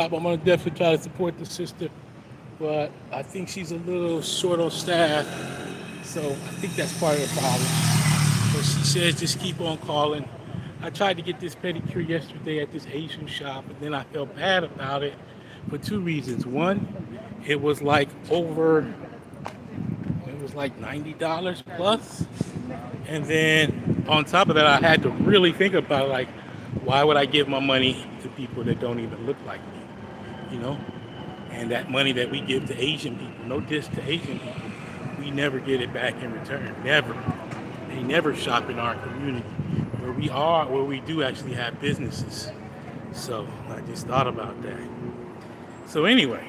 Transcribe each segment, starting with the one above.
I'm gonna definitely try to support the sister, but I think she's a little short on staff, so I think that's part of the problem. But she says just keep on calling. I tried to get this pedicure yesterday at this Asian shop, and then I felt bad about it for two reasons. One, it was like it was like $90 plus, and then on top of that, I had to really think about like, why would I give my money to people that don't even look like me? You know, and that money that we give to Asian people, no diss to Asian people, we never get it back in return. Never. They never shop in our community where we do actually have businesses. So I just thought about that. So anyway,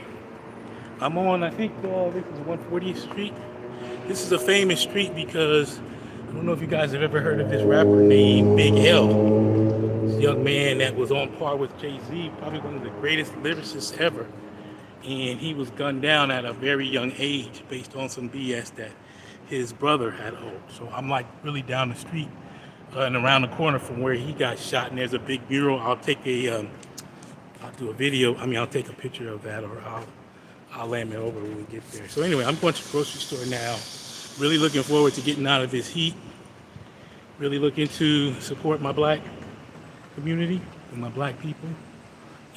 I'm on, I think this is 140th Street. This is a famous street because I don't know if you guys have ever heard of this rapper named Big L. This young man that was on par with Jay-Z, probably one of the greatest lyricists ever. And he was gunned down at a very young age based on some BS that his brother had hold. So I'm like really down the street and around the corner from where he got shot, and there's a big mural. I'll do a video. I mean, I'll take a picture of that, or I'll land it over when we get there. So anyway, I'm going to the grocery store now. Really looking forward to getting out of this heat. Really looking to support my black community and my black people.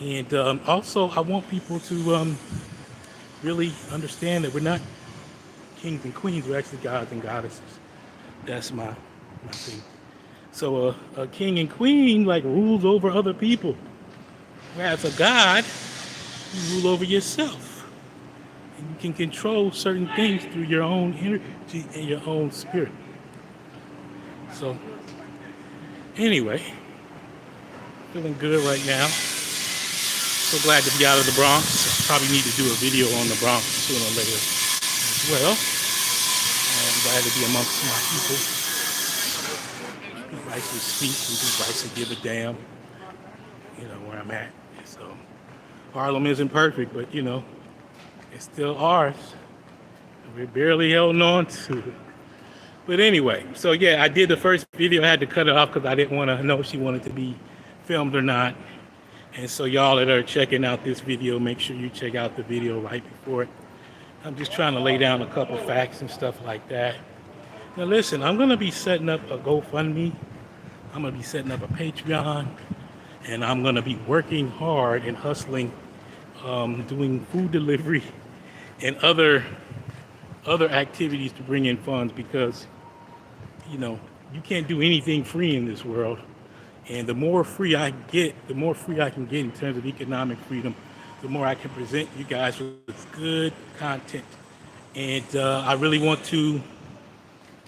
And also, I want people to really understand that we're not kings and queens. We're actually gods and goddesses. That's my thing. So a king and queen like rules over other people, whereas a god, you rule over yourself. And you can control certain things through your own energy and your own spirit. So anyway, feeling good right now. So glad to be out of the Bronx. Probably need to do a video on the Bronx sooner or later as well. I'm glad to be amongst my people. People actually speak and people actually give a damn, where I'm at. So Harlem isn't perfect, but it's still ours. We're barely holding on to it. But anyway, so yeah, I did the first video. I had to cut it off because I didn't want to know if she wanted to be filmed or not. And so y'all that are checking out this video, make sure you check out the video right before it. I'm just trying to lay down a couple facts and stuff like that. Now listen, I'm going to be setting up a GoFundMe. I'm going to be setting up a Patreon. And I'm going to be working hard and hustling, doing food delivery and other activities to bring in funds because, you can't do anything free in this world. And the more free I get, the more free I can get in terms of economic freedom, the more I can present you guys with good content. And I really want to,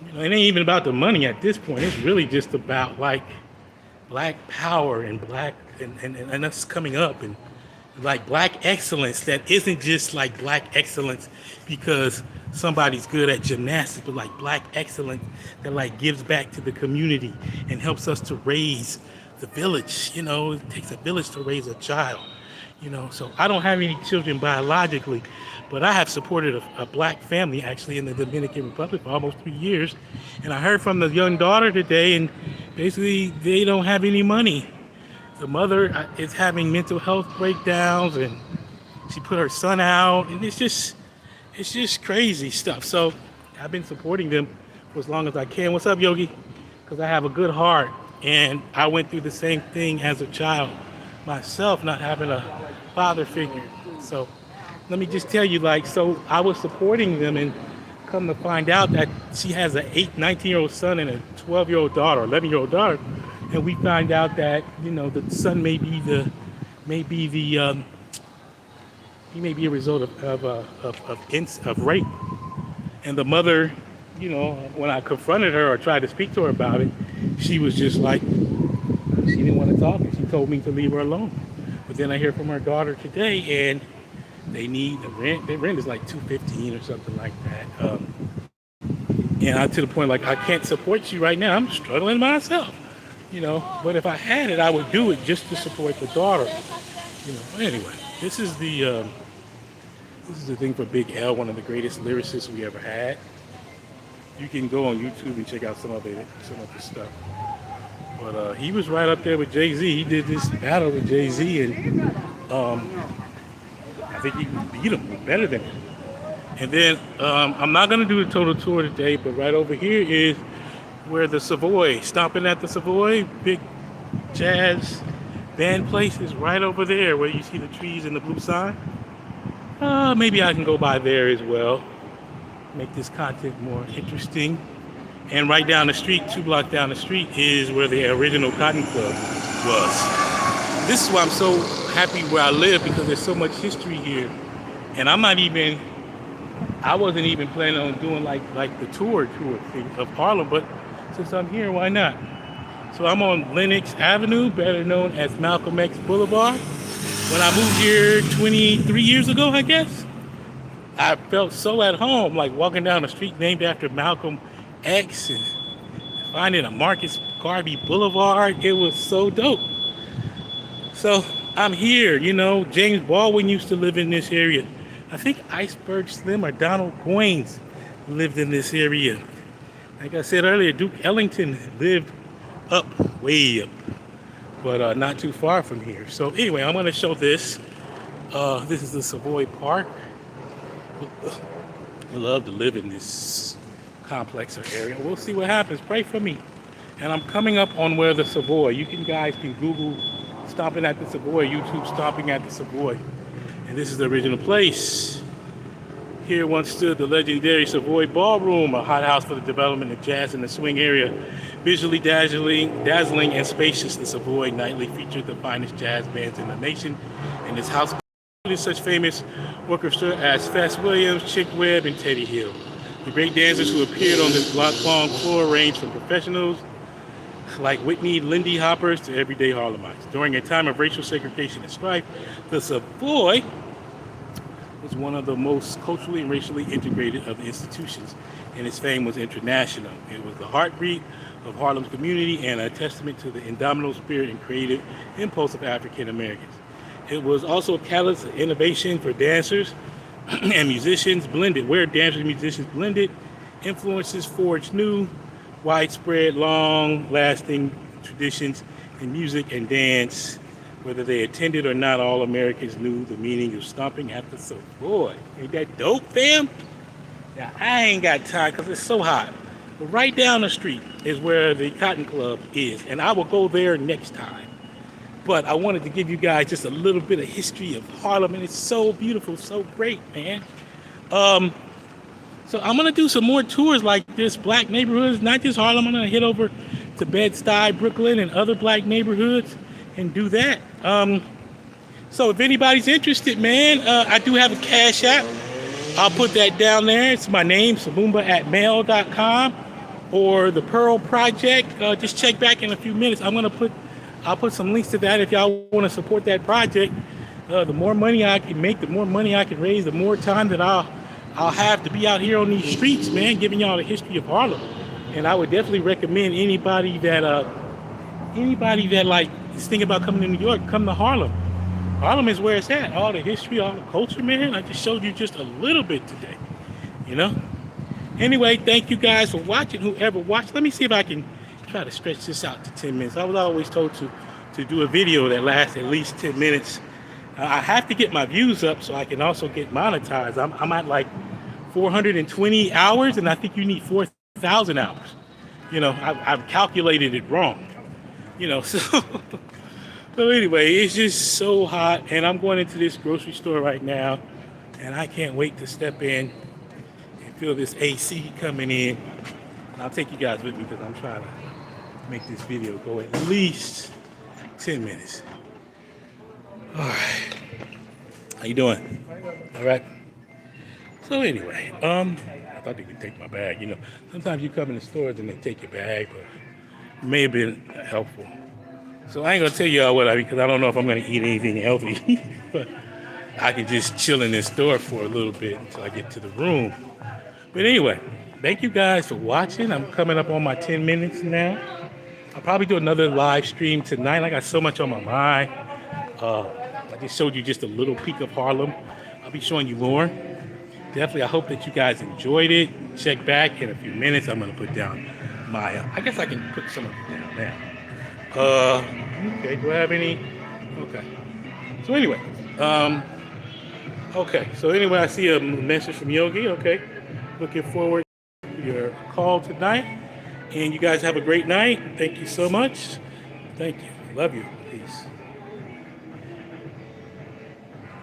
it ain't even about the money at this point. It's really just about like black power and and us coming up and like black excellence that isn't just like black excellence because somebody's good at gymnastics, but like black excellence that like gives back to the community and helps us to raise the village. It takes a village to raise a child. So I don't have any children biologically, but I have supported a black family actually in the Dominican Republic for almost 3 years. And I heard from the young daughter today, and basically they don't have any money. The mother is having mental health breakdowns, and she put her son out, and it's just crazy stuff. So I've been supporting them for as long as I can. What's up, Yogi? Because I have a good heart, and I went through the same thing as a child myself, not having a father figure. So let me just tell you, so I was supporting them, and come to find out that she has an 19-year-old son and a 12-year-old daughter, 11-year-old daughter. And we find out that the son may be he may be a result of rape. And the mother, when I confronted her or tried to speak to her about it, she was just like, she didn't want to talk, and she told me to leave her alone. But then I hear from her daughter today, and they need the rent. The rent is like $215 or something like that. And I'm to the point like I can't support you right now. I'm struggling myself. But if I had it, I would do it just to support the daughter. Anyway, this is the thing for Big L, one of the greatest lyricists we ever had. You can go on YouTube and check out some of his stuff. But he was right up there with Jay-Z. He did this battle with Jay-Z, and Um, I think you can beat them better than them. And then I'm not gonna do a total tour today, but right over here is where the Savoy, stopping at the Savoy, big jazz band place is right over there where you see the trees and the blue sign. Maybe I can go by there as well, make this content more interesting. And right down the street, 2 blocks down the street, is where the original Cotton Club was. This is why I'm so happy where I live, because there's so much history here. And I wasn't even planning on doing like the tour thing of Harlem, but since I'm here, why not? So I'm on Lenox Avenue, better known as Malcolm X Boulevard. When I moved here 23 years ago, I guess, I felt so at home, like walking down a street named after Malcolm X and finding a Marcus Garvey Boulevard. It was so dope. So I'm here, James Baldwin used to live in this area. I think Iceberg Slim or Donald Goines lived in this area. Like I said earlier, Duke Ellington lived way up, but not too far from here. So anyway, I'm going to show this. This is the Savoy Park. I love to live in this complex or area. We'll see what happens. Pray for me. And I'm coming up on where the Savoy. You guys can Google stopping at the Savoy, YouTube stopping at the Savoy. And this is the original place. Here once stood the legendary Savoy Ballroom, a hothouse for the development of jazz in the swing area. Visually dazzling and spacious, the Savoy nightly featured the finest jazz bands in the nation. And this house included such famous orchestra as Fess Williams, Chick Webb, and Teddy Hill. The great dancers who appeared on this block-long floor ranged from professionals like Whitney Lindy Hoppers to everyday Harlemites. During a time of racial segregation and strife, the Savoy was one of the most culturally and racially integrated of the institutions, and its fame was international. It was the heartbeat of Harlem's community and a testament to the indomitable spirit and creative impulse of African Americans. It was also a catalyst of innovation for dancers and musicians blended, where dancers and musicians blended influences, forged new, widespread, long-lasting traditions in music and dance. Whether they attended or not, all Americans knew the meaning of stomping at the Savoy. Ain't that dope, fam? Now, I ain't got time because it's so hot. But right down the street is where the Cotton Club is, and I will go there next time. But I wanted to give you guys just a little bit of history of Harlem, and it's so beautiful, so great, man. So I'm gonna do some more tours like this, black neighborhoods, not just Harlem. I'm gonna head over to Bed-Stuy, Brooklyn, and other black neighborhoods and do that. So if anybody's interested, man, I do have a Cashapp. I'll put that down there. It's my name, Sumumba@mail.com, or ThePearlProject. Just check back in a few minutes. I'll put some links to that if y'all want to support that project. The more money I can make, the more money I can raise, the more time that I'll have to be out here on these streets, man, giving y'all the history of Harlem. And I would definitely recommend anybody that like is thinking about coming to New York, come to Harlem. Harlem is where it's at. All the history, all the culture, man. I just showed you just a little bit today, Anyway, thank you guys for watching. Whoever watched, let me see if I can try to stretch this out to 10 minutes. I was always told to do a video that lasts at least 10 minutes. I have to get my views up so I can also get monetized. I'm at like 420 hours, and I think you need 4,000 hours. I've calculated it wrong. So anyway, it's just so hot, and I'm going into this grocery store right now, and I can't wait to step in and feel this AC coming in. And I'll take you guys with me because I'm trying to make this video go at least 10 minutes. All right. How you doing? All right. So anyway, I thought they could take my bag. Sometimes you come in the stores and they take your bag, but it may have been helpful. So I ain't gonna tell y'all what because I don't know if I'm gonna eat anything healthy, but I can just chill in this store for a little bit until I get to the room. But anyway, thank you guys for watching. I'm coming up on my 10 minutes now. I'll probably do another live stream tonight. I got so much on my mind. I just showed you just a little peek of Harlem. I'll be showing you more. Definitely, I hope that you guys enjoyed it. Check back in a few minutes. I'm gonna put down my, I guess I can put some of it down now. Okay, do I have any? Okay. So anyway, Um, okay, so anyway, I see a message from Yogi. Okay, looking forward to your call tonight. And you guys have a great night. Thank you so much. Thank you. Love you. Peace.